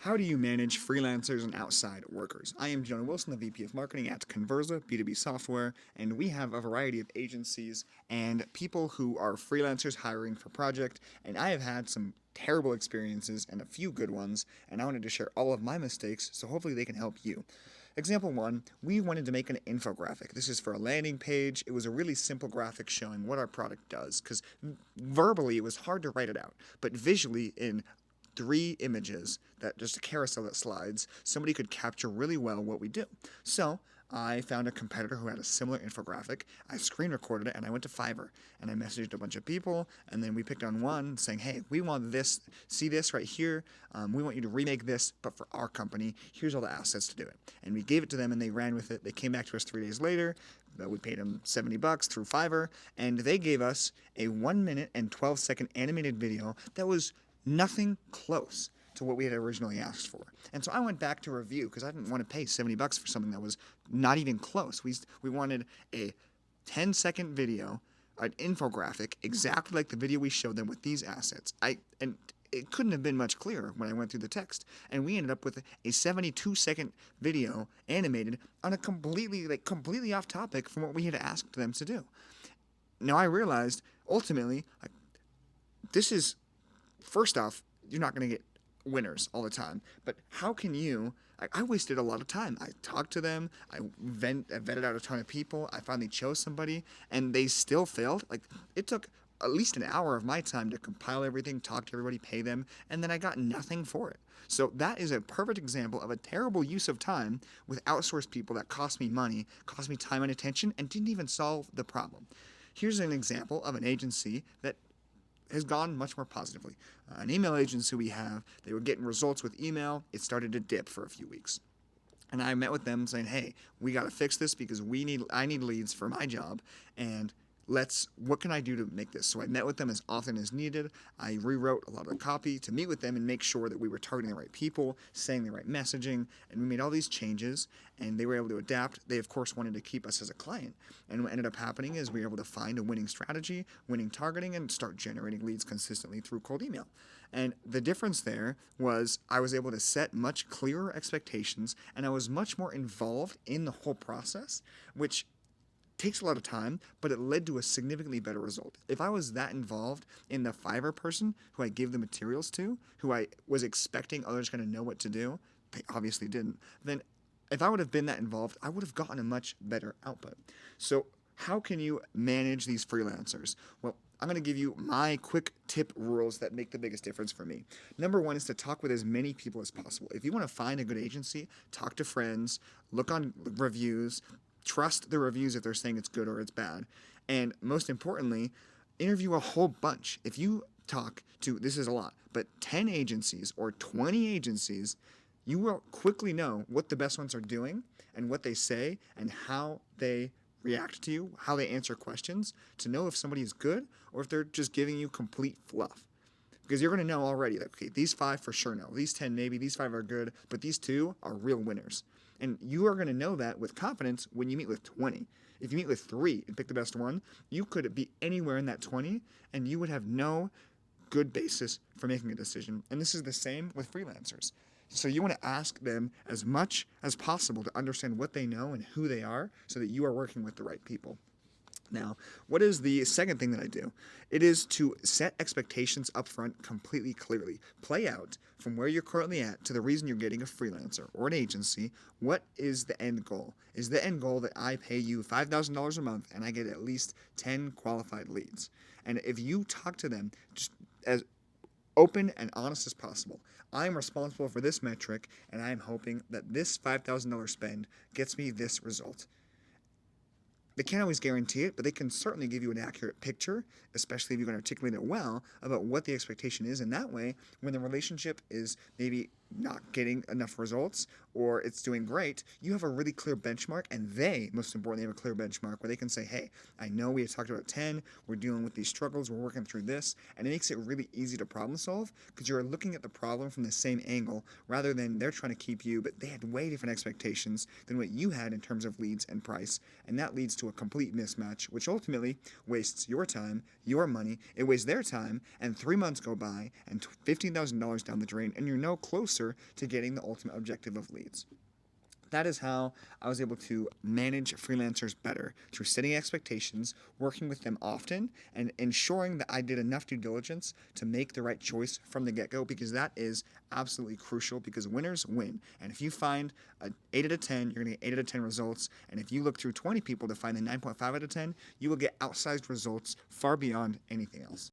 How do you manage freelancers and outside workers? I am Jonah Wilson, the VP of Marketing at Convirza, B2B software, and we have a variety of agencies and people who are freelancers hiring for project, and I have had some terrible experiences and a few good ones, and I wanted to share all of my mistakes so hopefully they can help you. Example one, we wanted to make an infographic. This is for a landing page. It was a really simple graphic showing what our product does because verbally it was hard to write it out, but visually in three images, that just a carousel that slides, somebody could capture really well what we do. So I found a competitor who had a similar infographic. I screen recorded it and I went to Fiverr and I messaged a bunch of people, and then we picked on one saying, hey, we want this, see this right here, we want you to remake this, but for our company, here's all the assets to do it. And we gave it to them and they ran with it. They came back to us 3 days later. We paid them $70 through Fiverr, and they gave us a 1 minute and 12-second animated video that was nothing close to what we had originally asked for. And so I went back to review because I didn't want to pay $70 for something that was not even close. We wanted a 10-second video, an infographic, exactly like the video we showed them with these assets. And it couldn't have been much clearer when I went through the text. And we ended up with a 72-second video animated on a completely off topic from what we had asked them to do. Now I realized ultimately, this is, first off, you're not going to get winners all the time. But how can you? I wasted a lot of time. I talked to them. I vetted out a ton of people. I finally chose somebody, and they still failed. It took at least an hour of my time to compile everything, talk to everybody, pay them, and then I got nothing for it. So that is a perfect example of a terrible use of time with outsourced people that cost me money, cost me time and attention, and didn't even solve the problem. Here's an example of an agency that has gone much more positively. An email agency we have, they were getting results with email. It started to dip for a few weeks. And I met with them saying, hey, we got to fix this because I need leads for my job, and what can I do to make this? So I met with them as often as needed. I rewrote a lot of the copy to meet with them and make sure that we were targeting the right people, saying the right messaging, and we made all these changes, and they were able to adapt. They, of course, wanted to keep us as a client. And what ended up happening is we were able to find a winning strategy, winning targeting, and start generating leads consistently through cold email. And the difference there was I was able to set much clearer expectations, and I was much more involved in the whole process, which takes a lot of time, but it led to a significantly better result. If I was that involved in the Fiverr person who I gave the materials to, who I was expecting others going to know what to do, they obviously didn't, then if I would have been that involved, I would have gotten a much better output. So how can you manage these freelancers? Well, I'm going to give you my quick tip rules that make the biggest difference for me. Number one is to talk with as many people as possible. If you want to find a good agency, talk to friends, look on reviews, trust the reviews if they're saying it's good or it's bad. And most importantly, interview a whole bunch. If you talk to, this is a lot, but 10 agencies or 20 agencies, you will quickly know what the best ones are doing and what they say and how they react to you, how they answer questions, to know if somebody is good or if they're just giving you complete fluff. Because you're going to know already, like, okay, these 5 for sure no, these 10 maybe, these 5 are good, but these 2 are real winners. And you are going to know that with confidence when you meet with 20. If you meet with 3 and pick the best one, you could be anywhere in that 20, and you would have no good basis for making a decision. And this is the same with freelancers. So you want to ask them as much as possible to understand what they know and who they are so that you are working with the right people. Now, what is the second thing that I do? It is to set expectations up front completely clearly. Play out from where you're currently at to the reason you're getting a freelancer or an agency. What is the end goal? Is the end goal that I pay you $5,000 a month and I get at least 10 qualified leads? And if you talk to them just as open and honest as possible, I am responsible for this metric and I am hoping that this $5,000 spend gets me this result. They can't always guarantee it, but they can certainly give you an accurate picture, especially if you can articulate it well, about what the expectation is. And that way, when the relationship is maybe not getting enough results or it's doing great, you have a really clear benchmark, and they, most importantly, have a clear benchmark where they can say, hey, I know we had talked about 10, we're dealing with these struggles, we're working through this, and it makes it really easy to problem solve because you're looking at the problem from the same angle rather than they're trying to keep you, but they had way different expectations than what you had in terms of leads and price, and that leads to a complete mismatch, which ultimately wastes your time, your money, it wastes their time, and 3 months go by and $15,000 down the drain, and you're no closer closer to getting the ultimate objective of leads. That is how I was able to manage freelancers better, through setting expectations, working with them often, and ensuring that I did enough due diligence to make the right choice from the get-go, because that is absolutely crucial, because winners win. And if you find an 8 out of 10, you're going to get 8 out of 10 results. And if you look through 20 people to find the 9.5 out of 10, you will get outsized results far beyond anything else.